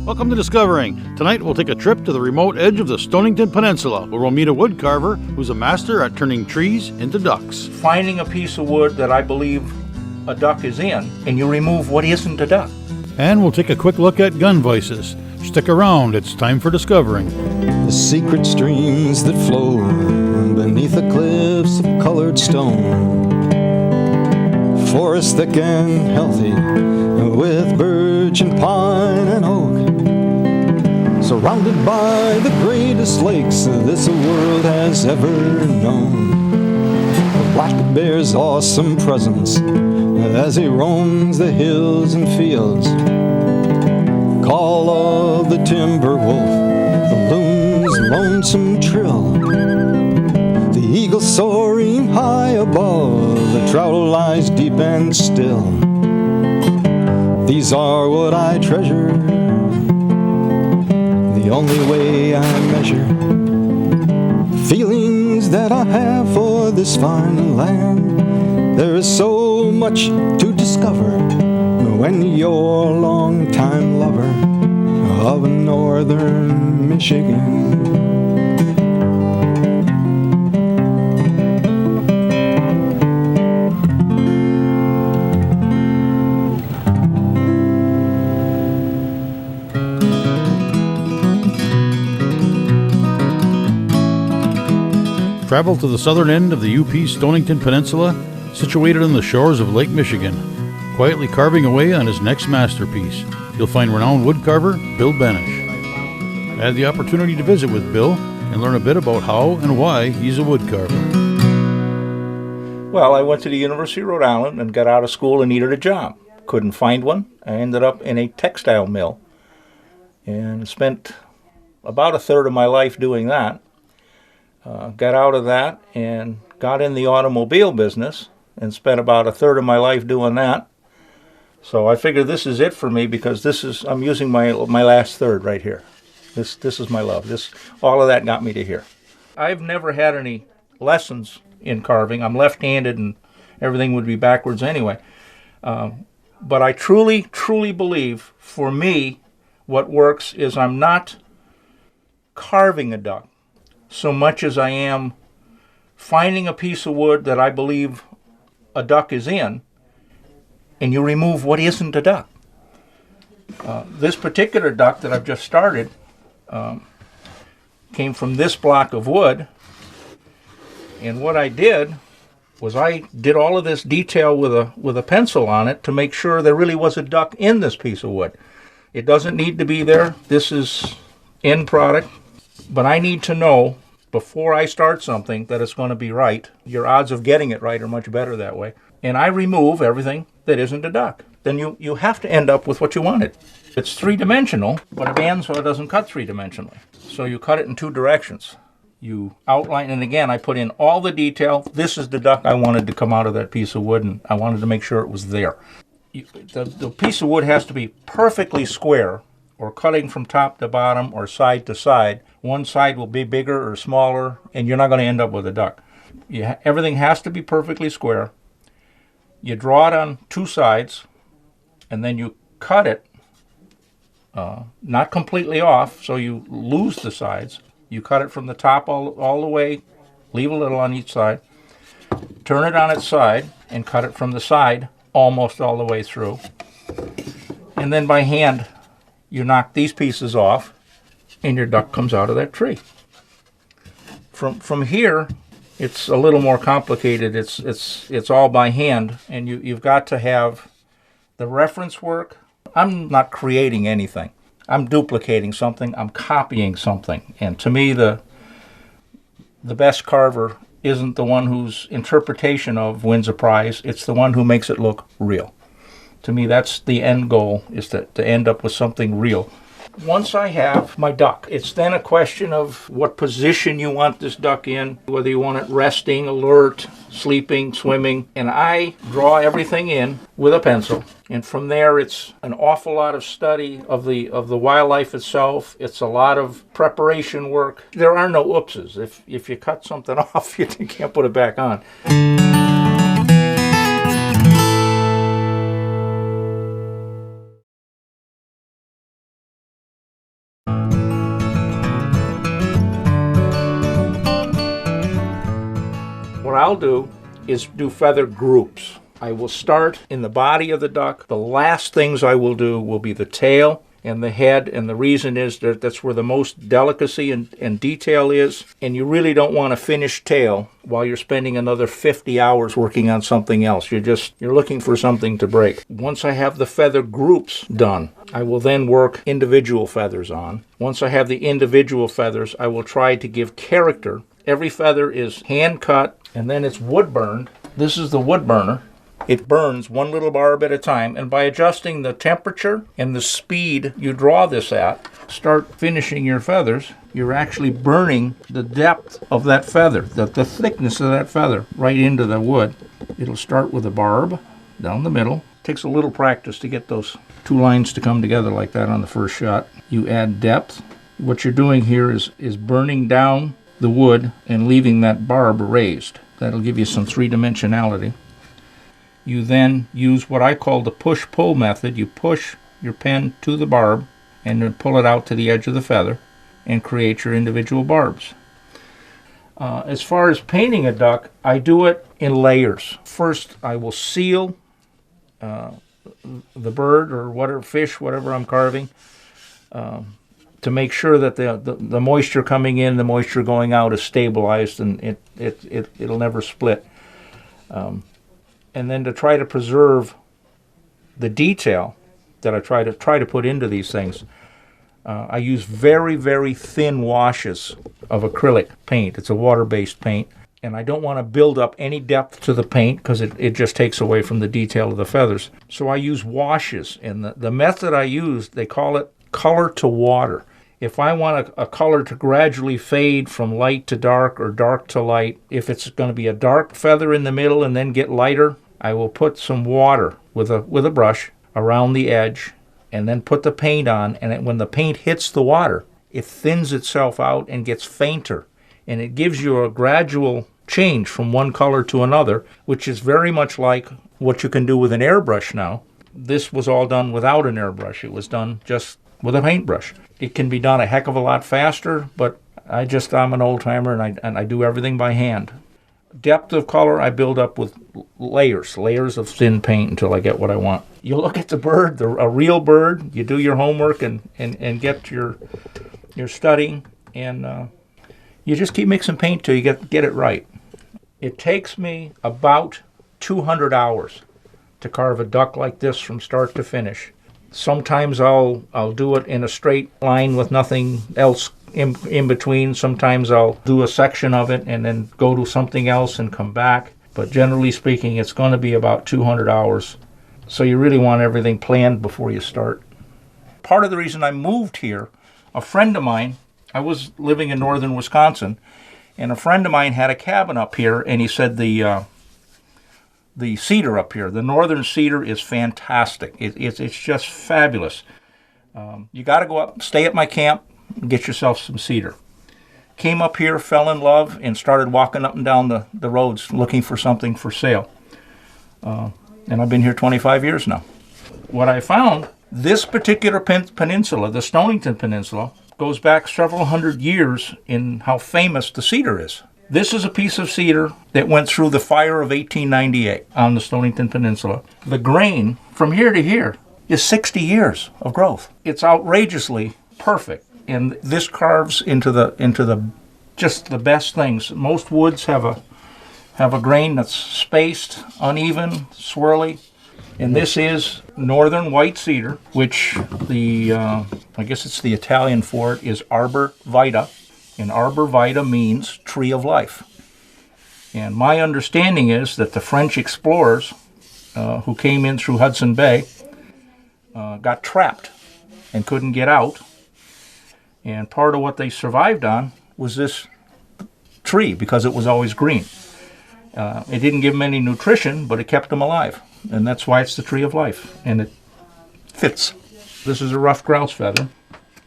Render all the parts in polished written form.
Welcome to Discovering. Tonight we'll take a trip to the remote edge of the Stonington Peninsula, where we'll meet a woodcarver who's a master at turning trees into ducks. Finding a piece of wood that I believe a duck is in, and you remove what isn't a duck. And we'll take a quick look at gun vices. Stick around, it's time for Discovering. The secret streams that flow beneath the cliffs of colored stone. Forest thick and healthy with birch and pine and oak. Surrounded by the greatest lakes this world has ever known. The black bear's awesome presence as he roams the hills and fields. Call of the timber wolf, the loon's lonesome trill. The eagle soaring high above, the trout lies deep and still. These are what I treasure, the only way I measure feelings that I have for this fine land. There is so much to discover when you're a long-time lover of northern Michigan. Travel to the southern end of the UP Stonington Peninsula, situated on the shores of Lake Michigan. Quietly carving away on his next masterpiece, you'll find renowned woodcarver Bill Benesch. I had the opportunity to visit with Bill and learn a bit about how and why he's a woodcarver. Well, I went to the University of Rhode Island and got out of school and needed a job. Couldn't find one. I ended up in a textile mill and spent about a third of my life doing that. Got out of that and got in the automobile business and spent about a third of my life doing that. So I figured this is it for me, because I'm using my last third right here. This is my love. All of that got me to here. I've never had any lessons in carving. I'm left-handed and everything would be backwards anyway. But I truly, truly believe, for me, what works is I'm not carving a duck so much as I am finding a piece of wood that I believe a duck is in, and you remove what isn't a duck. This particular duck that I've just started came from this block of wood, and what I did was I did all of this detail with a pencil on it to make sure there really was a duck in this piece of wood. It doesn't need to be there. This is end product, but I need to know before I start something that it's going to be right. Your odds of getting it right are much better that way. And I remove everything that isn't a duck. Then you have to end up with what you wanted. It's three-dimensional, but a bandsaw doesn't cut three-dimensionally. So you cut it in two directions. You outline, and again, I put in all the detail. This is the duck I wanted to come out of that piece of wood, and I wanted to make sure it was there. The piece of wood has to be perfectly square, or cutting from top to bottom or side to side. One side will be bigger or smaller, and you're not going to end up with a duck. Everything has to be perfectly square. You draw it on two sides, and then you cut it, not completely off, so you lose the sides. You cut it from the top all the way, leave a little on each side, turn it on its side, and cut it from the side almost all the way through. And then by hand, you knock these pieces off, and your duck comes out of that tree. From here, it's a little more complicated. It's all by hand, and you've got to have the reference work. I'm not creating anything. I'm duplicating something. I'm copying something. And to me, the best carver isn't the one whose interpretation of wins a prize. It's the one who makes it look real. To me, that's the end goal, is to end up with something real. Once I have my duck, it's then a question of what position you want this duck in, whether you want it resting, alert, sleeping, swimming, and I draw everything in with a pencil. And from there, it's an awful lot of study of the wildlife itself. It's a lot of preparation work. There are no oopses. If you cut something off, you can't put it back on. What I'll do is do feather groups. I will start in the body of the duck. The last things I will do will be the tail and the head, and the reason is that that's where the most delicacy and detail is, and you really don't want a finished tail while you're spending another 50 hours working on something else. You're looking for something to break. Once I have the feather groups done, I will then work individual feathers on. Once I have the individual feathers, I will try to give character. Every feather is hand cut, and then it's wood burned. This is the wood burner. It burns one little barb at a time, and by adjusting the temperature and the speed you draw this at, start finishing your feathers, you're actually burning the depth of that feather, the thickness of that feather, right into the wood. It'll start with a barb down the middle. It takes a little practice to get those two lines to come together like that on the first shot. You add depth. What you're doing here is burning down the wood and leaving that barb raised. That'll give you some three-dimensionality. You then use what I call the push-pull method. You push your pen to the barb and then pull it out to the edge of the feather and create your individual barbs. As far as painting a duck, I do it in layers. First, I will seal the bird or whatever fish, whatever I'm carving, to make sure that the moisture coming in, the moisture going out is stabilized and it'll never split. And then to try to preserve the detail that I try to put into these things, I use very, very thin washes of acrylic paint. It's a water-based paint, and I don't want to build up any depth to the paint because it just takes away from the detail of the feathers. So I use washes, and the method I use, they call it color to water. If I want a color to gradually fade from light to dark or dark to light, if it's going to be a dark feather in the middle and then get lighter, I will put some water with a brush around the edge and then put the paint on, and when the paint hits the water, it thins itself out and gets fainter, and it gives you a gradual change from one color to another, which is very much like what you can do with an airbrush now. This was all done without an airbrush. It was done just with a paintbrush. It can be done a heck of a lot faster, but I'm an old-timer, and I do everything by hand. Depth of color I build up with layers of thin paint until I get what I want. You look at the bird, a real bird, you do your homework and get your studying, and you just keep mixing paint till you get it right. It takes me about 200 hours to carve a duck like this from start to finish. Sometimes I'll do it in a straight line with nothing else in between. Sometimes I'll do a section of it and then go to something else and come back. But generally speaking, it's going to be about 200 hours. So you really want everything planned before you start. Part of the reason I moved here, a friend of mine, I was living in northern Wisconsin, and a friend of mine had a cabin up here, and he said the cedar up here, the northern cedar, is fantastic. It's just fabulous. You got to go up, stay at my camp, and get yourself some cedar. Came up here, fell in love, and started walking up and down the roads looking for something for sale. And I've been here 25 years now. What I found, this particular peninsula, the Stonington Peninsula, goes back several hundred years in how famous the cedar is. This is a piece of cedar that went through the fire of 1898 on the Stonington Peninsula. The grain from here to here is 60 years of growth. It's outrageously perfect, and this carves into the just the best things. Most woods have a grain that's spaced, uneven, swirly, and this is northern white cedar, which I guess it's the Italian for it is arbor vitae. And arbor vitae means tree of life. And my understanding is that the French explorers who came in through Hudson Bay got trapped and couldn't get out. And part of what they survived on was this tree because it was always green. It didn't give them any nutrition, but it kept them alive. And that's why it's the tree of life. And it fits. This is a rough grouse feather.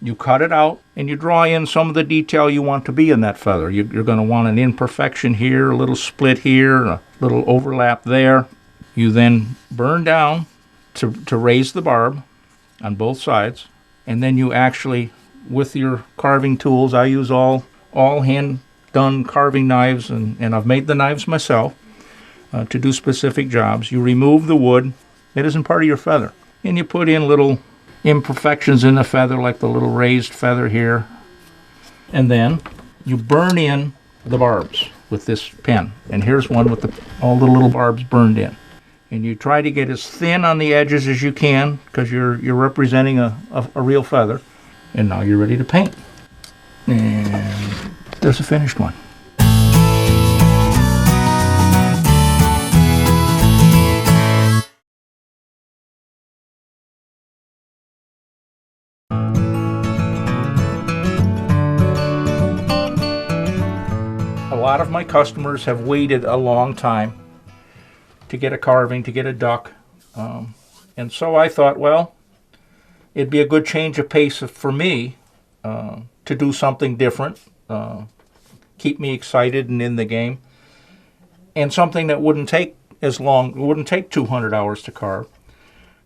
You cut it out, and you draw in some of the detail you want to be in that feather. You're going to want an imperfection here, a little split here, a little overlap there. You then burn down to raise the barb on both sides, and then you actually with your carving tools. I use all hand-done carving knives, and I've made the knives myself to do specific jobs. You remove the wood. It isn't part of your feather. And you put in little imperfections in the feather, like the little raised feather here. And then you burn in the barbs with this pen. And here's one with all the little barbs burned in. And you try to get as thin on the edges as you can, because you're representing a real feather. And now you're ready to paint. And there's a finished one. A lot of my customers have waited a long time to get a carving, to get a duck. And so I thought, well, it'd be a good change of pace for me to do something different, keep me excited and in the game, and something that wouldn't take as long, wouldn't take 200 hours to carve.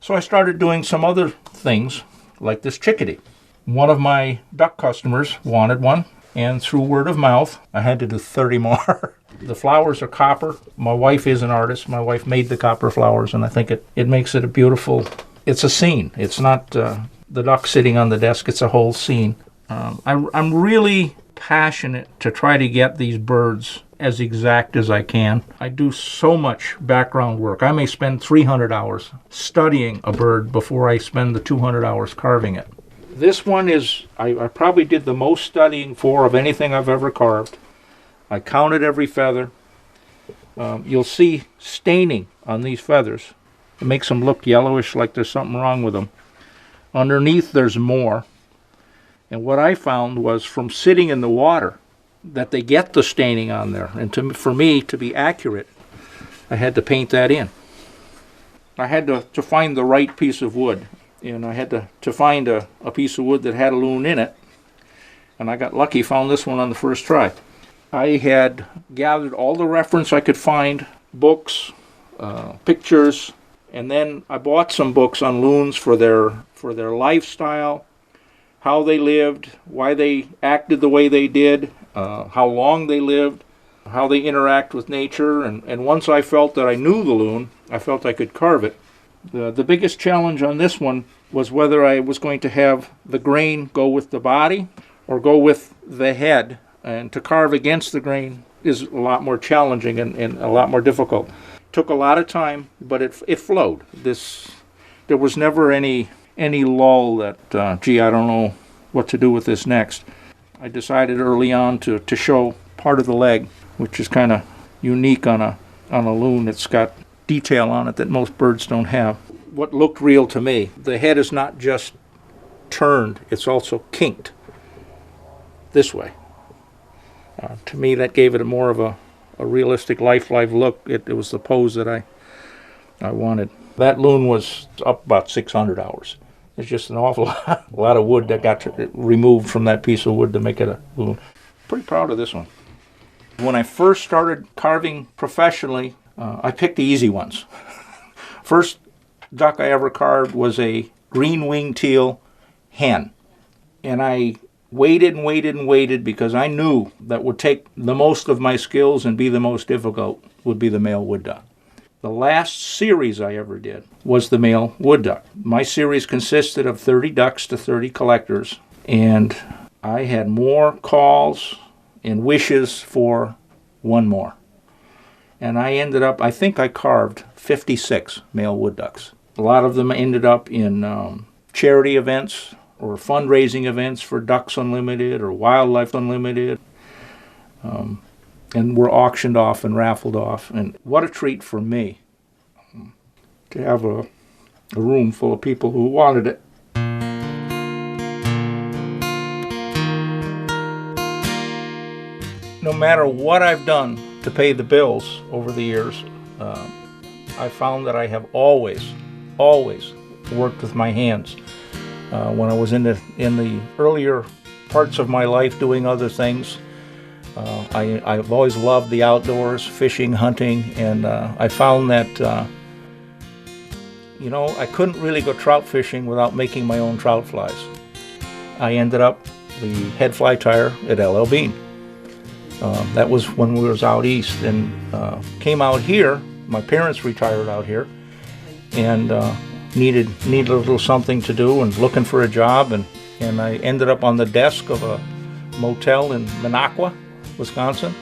So I started doing some other things, like this chickadee. One of my duck customers wanted one, and through word of mouth, I had to do 30 more. The flowers are copper. My wife is an artist. My wife made the copper flowers, and I think it makes it a beautiful, it's a scene. It's not the duck sitting on the desk, it's a whole scene. I'm really passionate to try to get these birds as exact as I can. I do so much background work. I may spend 300 hours studying a bird before I spend the 200 hours carving it. This one is, I probably did the most studying for of anything I've ever carved. I counted every feather. You'll see staining on these feathers. It makes them look yellowish, like there's something wrong with them. Underneath there's more. And what I found was, from sitting in the water, that they get the staining on there. And for me to be accurate, I had to paint that in. I had to find the right piece of wood. And I had to find a piece of wood that had a loon in it. And I got lucky, found this one on the first try. I had gathered all the reference I could find, books, pictures, and then I bought some books on loons for their lifestyle, how they lived, why they acted the way they did, how long they lived, how they interact with nature. And once I felt that I knew the loon, I felt I could carve it. The biggest challenge on this one was whether I was going to have the grain go with the body or go with the head. And to carve against the grain is a lot more challenging and a lot more difficult. Took a lot of time, but it flowed. There was never any lull that, gee, I don't know what to do with this next. I decided early on to show part of the leg, which is kind of unique on a loon. It's got detail on it that most birds don't have. What looked real to me, the head is not just turned, it's also kinked this way. To me, that gave it more of a realistic life look. It was the pose that I wanted. That loon was up about 600 hours. It's just an awful lot of wood that got removed from that piece of wood to make it a loon. Pretty proud of this one. When I first started carving professionally, I picked the easy ones. First duck I ever carved was a green-winged teal hen. And I waited and waited and waited, because I knew that would take the most of my skills and be the most difficult would be the male wood duck. The last series I ever did was the male wood duck. My series consisted of 30 ducks to 30 collectors, and I had more calls and wishes for one more. And I ended up, I think I carved 56 male wood ducks. A lot of them ended up in charity events or fundraising events for Ducks Unlimited or Wildlife Unlimited, and were auctioned off and raffled off. And what a treat for me to have a room full of people who wanted it. No matter what I've done to pay the bills over the years, I found that I have always worked with my hands. When I was in the earlier parts of my life doing other things, I've always loved the outdoors, fishing, hunting, and I found that I couldn't really go trout fishing without making my own trout flies. I ended up the head fly tyer at LL Bean. That was when we was out east, and came out here. My parents retired out here, and needed a little something to do, and looking for a job, and I ended up on the desk of a motel in Minocqua, Wisconsin,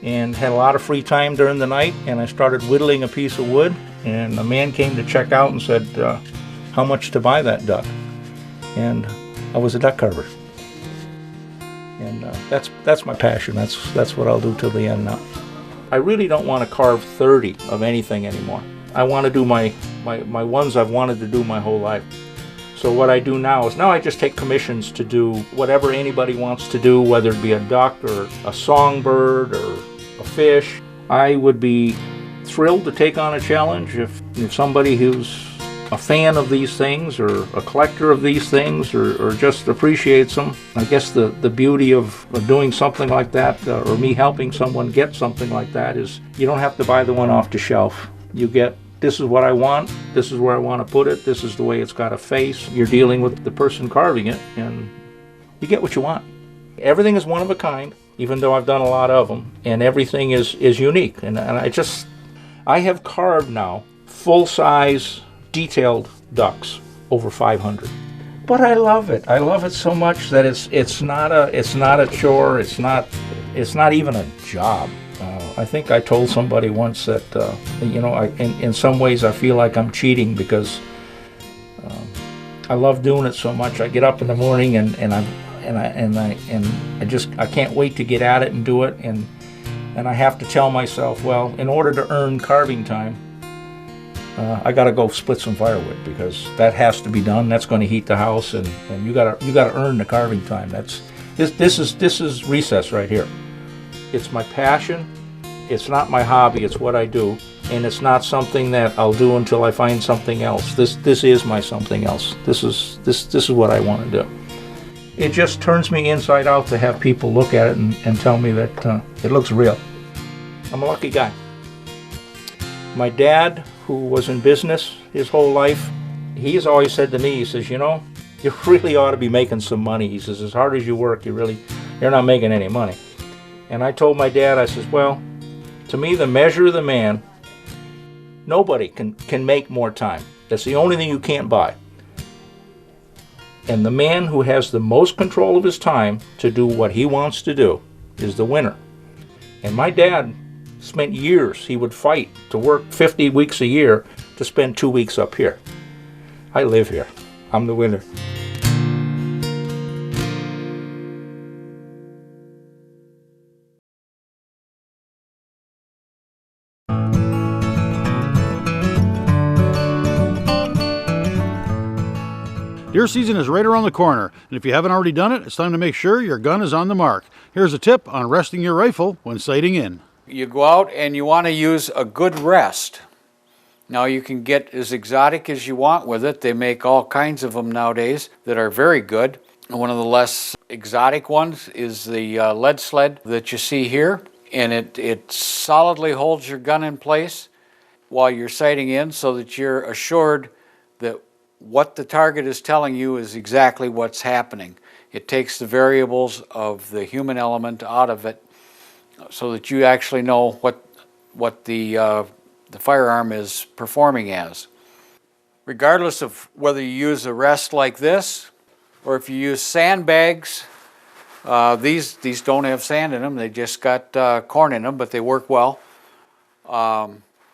and had a lot of free time during the night, and I started whittling a piece of wood, and a man came to check out and said, how much to buy that duck? And I was a duck carver. And that's my passion. That's what I'll do till the end now. I really don't want to carve 30 of anything anymore. I want to do my ones I've wanted to do my whole life. So what I do now is I just take commissions to do whatever anybody wants to do, whether it be a duck or a songbird or a fish. I would be thrilled to take on a challenge if somebody who's a fan of these things or a collector of these things or just appreciates them. I guess the beauty of doing something like that or me helping someone get something like that is you don't have to buy the one off the shelf. You get, this is what I want, this is where I want to put it, this is the way it's got a face. You're dealing with the person carving it, and you get what you want. Everything is one of a kind, even though I've done a lot of them, and everything is unique. And I have carved now full-size detailed ducks, over 500. But I love it. I love it so much that it's not a chore. It's not even a job. I think I told somebody once that in some ways I feel like I'm cheating because I love doing it so much. I get up in the morning and I can't wait to get at it and do it, and I have to tell myself, well, in order to earn carving time, I got to go split some firewood because that has to be done. That's going to heat the house, and you got to earn the carving time. This is recess right here. It's my passion. It's not my hobby. It's what I do, and it's not something that I'll do until I find something else. This is my something else. This is what I want to do. It just turns me inside out to have people look at it and tell me that it looks real. I'm a lucky guy. My dad, who was in business his whole life, he's always said to me, he says, you really ought to be making some money. He says, as hard as you work, you're not making any money. And I told my dad, I says, well, to me, the measure of the man, nobody can make more time. That's the only thing you can't buy. And the man who has the most control of his time to do what he wants to do is the winner. And my dad spent years, he would fight to work 50 weeks a year to spend 2 weeks up here. I live here. I'm the winner. Deer season is right around the corner, and if you haven't already done it, it's time to make sure your gun is on the mark. Here's a tip on resting your rifle when sighting in. You go out and you want to use a good rest. Now you can get as exotic as you want with it. They make all kinds of them nowadays that are very good. One of the less exotic ones is the lead sled that you see here, and it solidly holds your gun in place while you're sighting in so that you're assured that what the target is telling you is exactly what's happening. It takes the variables of the human element out of it so that you actually know what the firearm is performing as. Regardless of whether you use a rest like this or if you use sandbags, these don't have sand in them, they just got corn in them, but they work well.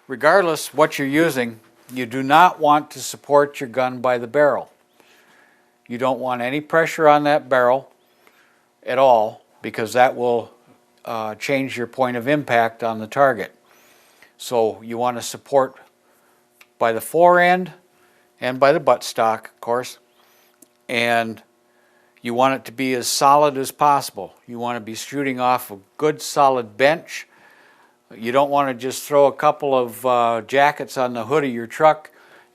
Regardless what you're using, you do not want to support your gun by the barrel. You don't want any pressure on that barrel at all because that will change your point of impact on the target. So you want to support by the forend and by the buttstock, of course, and you want it to be as solid as possible. You want to be shooting off a good solid bench. You don't want to just throw a couple of jackets on the hood of your truck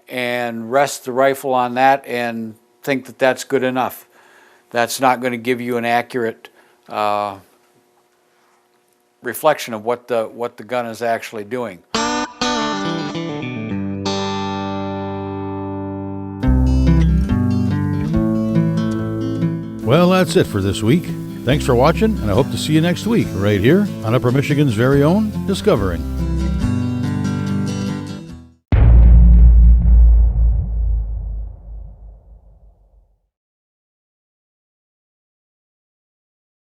and rest the rifle on that and think that that's good enough. That's not going to give you an accurate reflection of what the gun is actually doing. Well, that's it for this week. Thanks for watching, and I hope to see you next week right here on Upper Michigan's very own Discovering.